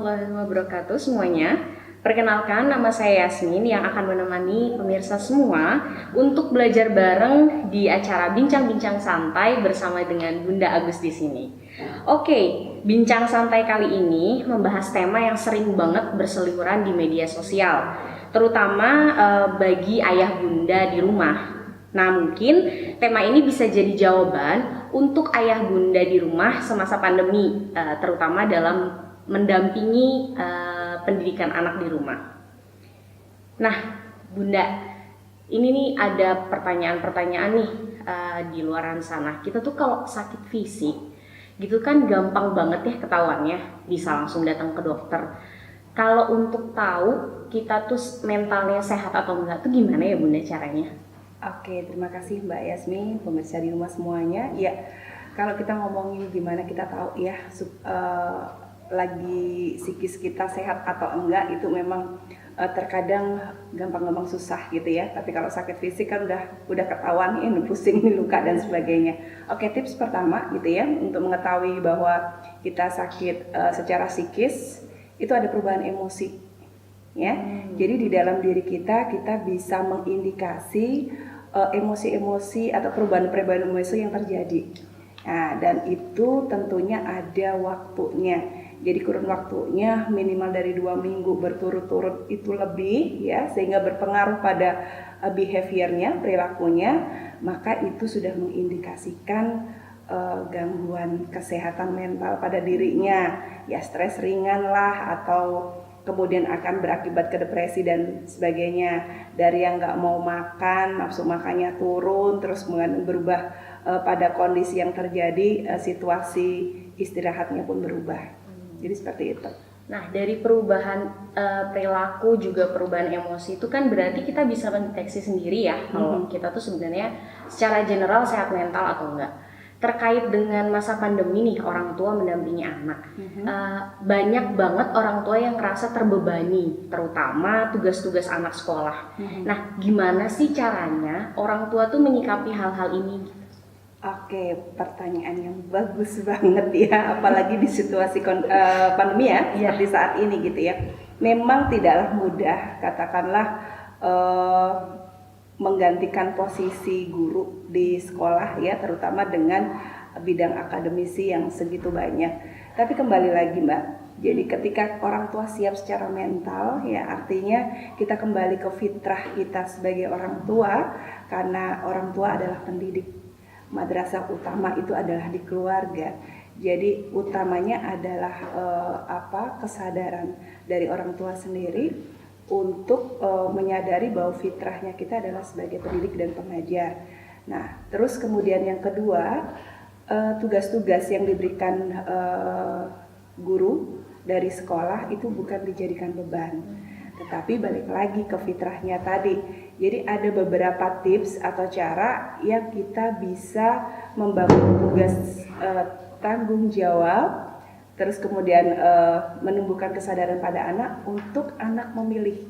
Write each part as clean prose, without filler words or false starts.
warahmatullahi wabarakatuh semuanya. Perkenalkan, nama saya Yasmin yang akan menemani pemirsa semua untuk belajar bareng di acara Bincang-Bincang Santai bersama dengan Bunda Agus di sini. Oke, bincang santai kali ini membahas tema yang sering banget berseliweran di media sosial, terutama bagi ayah bunda di rumah. Nah, mungkin tema ini bisa jadi jawaban untuk ayah bunda di rumah semasa pandemi, terutama dalam mendampingi pendidikan anak di rumah. Nah, Bunda, ini nih ada pertanyaan-pertanyaan nih di luaran sana. Kita tuh kalau sakit fisik, gitu kan gampang banget ya ketahuannya, bisa langsung datang ke dokter. Kalau untuk tahu kita tuh mentalnya sehat atau enggak tuh gimana ya Bunda caranya? Oke, terima kasih Mbak Yasmin, pemirsa di rumah semuanya. Ya, kalau kita ngomongin gimana kita tahu ya lagi psikis kita sehat atau enggak, itu memang terkadang gampang-gampang susah gitu ya. Tapi kalau sakit fisik kan udah ketahuan ini pusing, ini luka dan sebagainya. Oke, tips pertama gitu ya untuk mengetahui bahwa kita sakit secara psikis itu ada perubahan emosi ya. Jadi di dalam diri kita bisa mengindikasi emosi-emosi atau perubahan-perubahan emosi yang terjadi. Nah, dan itu tentunya ada waktunya. Jadi kurun waktunya minimal dari 2 minggu berturut-turut itu lebih ya, sehingga berpengaruh pada behaviornya, perilakunya, maka itu sudah mengindikasikan gangguan kesehatan mental pada dirinya. Ya, stres ringan lah, atau kemudian akan berakibat ke depresi dan sebagainya. Dari yang nggak mau makan, nafsu makannya turun, terus kemudian berubah pada kondisi yang terjadi, situasi istirahatnya pun berubah. Jadi seperti itu. Nah, dari perubahan perilaku juga perubahan emosi itu kan berarti kita bisa mendeteksi sendiri ya kalau kita tuh sebenarnya secara general sehat mental atau enggak. Terkait dengan masa pandemi nih, orang tua mendampingi anak, banyak banget orang tua yang ngerasa terbebani, terutama tugas-tugas anak sekolah. Nah, gimana sih caranya orang tua tuh menyikapi hal-hal ini? Oke, pertanyaan yang bagus banget ya, apalagi di situasi pandemi ya, seperti saat ini gitu ya. Memang tidaklah mudah, katakanlah menggantikan posisi guru di sekolah ya, terutama dengan bidang akademisi yang segitu banyak. Tapi kembali lagi Mbak, jadi ketika orang tua siap secara mental ya, artinya kita kembali ke fitrah kita sebagai orang tua, karena orang tua adalah pendidik. Madrasah utama itu adalah di keluarga. Jadi utamanya adalah kesadaran dari orang tua sendiri untuk menyadari bahwa fitrahnya kita adalah sebagai pendidik dan pengajar. Nah, terus kemudian yang kedua, tugas-tugas yang diberikan guru dari sekolah itu bukan dijadikan beban, tetapi balik lagi ke fitrahnya tadi. Jadi ada beberapa tips atau cara yang kita bisa membangun tugas tanggung jawab, terus kemudian menumbuhkan kesadaran pada anak untuk anak memilih.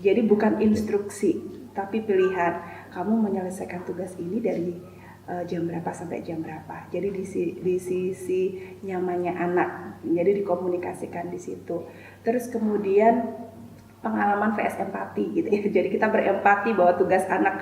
Jadi bukan instruksi, tapi pilihan. Kamu menyelesaikan tugas ini dari jam berapa sampai jam berapa. Jadi di sisi nyamannya anak, jadi dikomunikasikan di situ. Terus kemudian pengalaman vs empati gitu ya. Jadi kita berempati bahwa tugas anak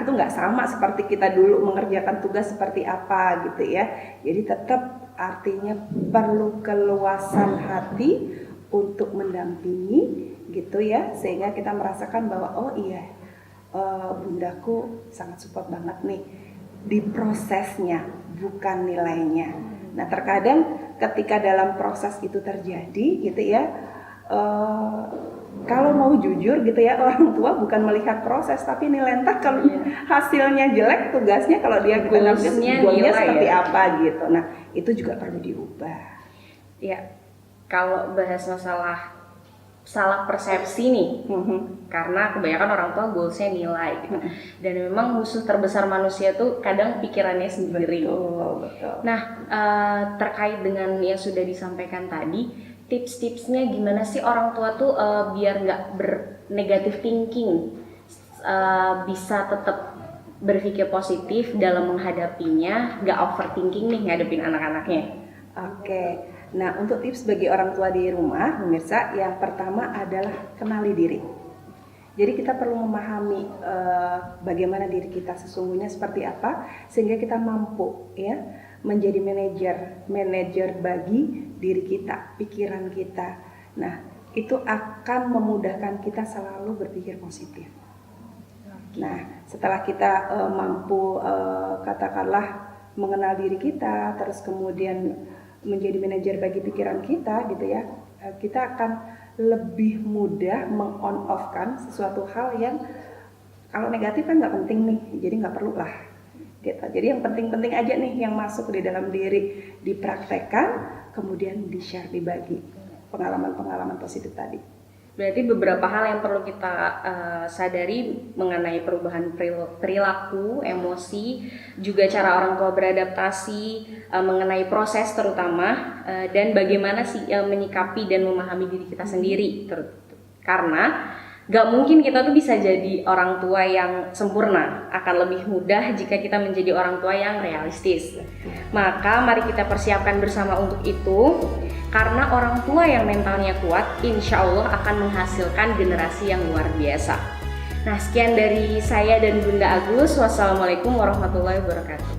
itu nggak sama seperti kita dulu mengerjakan tugas seperti apa gitu ya. Jadi tetap artinya perlu keluasan hati untuk mendampingi gitu ya, sehingga kita merasakan bahwa oh iya, bundaku sangat support banget nih di prosesnya, bukan nilainya. Nah, terkadang ketika dalam proses itu terjadi gitu ya, kalau mau jujur gitu ya, orang tua bukan melihat proses tapi nilai, entar kalau hasilnya jelek, tugasnya kalau dia goalsnya seperti apa gitu. Nah, itu juga perlu diubah. Ya, kalau bahas masalah salah persepsi nih, karena kebanyakan orang tua goalsnya nilai gitu. Dan memang musuh terbesar manusia tuh kadang pikirannya sendiri. Betul. Nah, terkait dengan yang sudah disampaikan tadi, tips-tipsnya gimana sih orang tua tuh biar nggak bernegatif thinking, bisa tetap berpikir positif dalam menghadapinya, nggak overthinking nih ngadepin anak-anaknya. Oke. Nah, untuk tips bagi orang tua di rumah, pemirsa, yang pertama adalah kenali diri. Jadi kita perlu memahami bagaimana diri kita sesungguhnya seperti apa, sehingga kita mampu ya menjadi manajer bagi diri kita, pikiran kita. Nah, itu akan memudahkan kita selalu berpikir positif. Nah, setelah kita mampu katakanlah mengenal diri kita, terus kemudian menjadi manajer bagi pikiran kita gitu ya, kita akan lebih mudah meng-on off-kan sesuatu hal yang kalau negatif kan nggak penting nih, jadi nggak perlu lah gitu. Jadi yang penting-penting aja nih yang masuk di dalam diri dipraktekkan, kemudian di-share, dibagi pengalaman-pengalaman positif tadi. Berarti beberapa hal yang perlu kita sadari mengenai perubahan perilaku, emosi, juga cara orang tua beradaptasi, mengenai proses terutama, dan bagaimana sih menyikapi dan memahami diri kita sendiri. Karena gak mungkin kita tuh bisa jadi orang tua yang sempurna, akan lebih mudah jika kita menjadi orang tua yang realistis. Maka mari kita persiapkan bersama untuk itu. Karena orang tua yang mentalnya kuat, insya Allah akan menghasilkan generasi yang luar biasa. Nah, sekian dari saya dan Bunda Agus. Wassalamualaikum warahmatullahi wabarakatuh.